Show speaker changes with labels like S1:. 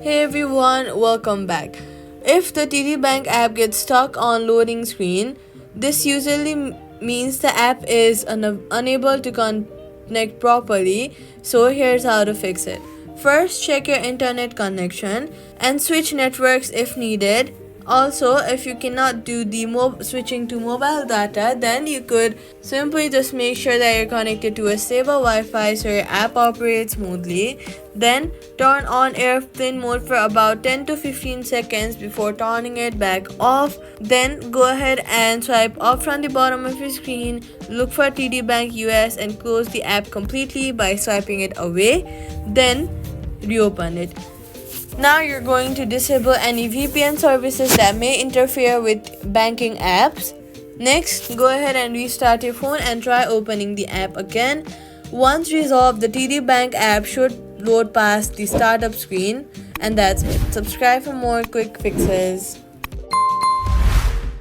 S1: Hey everyone, welcome back. If the TD Bank app gets stuck on loading screen, this usually means the app is unable to connect properly. So here's how to fix it. First, check your internet connection and switch networks if needed. Also, if you cannot do the switching to mobile data, then you could simply just make sure that you're connected to a stable Wi-Fi so your app operates smoothly. Then turn on airplane mode for about 10 to 15 seconds before turning it back off. Then go ahead and swipe up from the bottom of your screen, look for TD Bank US and close the app completely by swiping it away. Then reopen it. Now you're going to disable any VPN services that may interfere with banking apps. Next, go ahead and restart your phone and try opening the app again. Once resolved, the TD Bank app should load past the startup screen, and that's it. Subscribe for more quick fixes.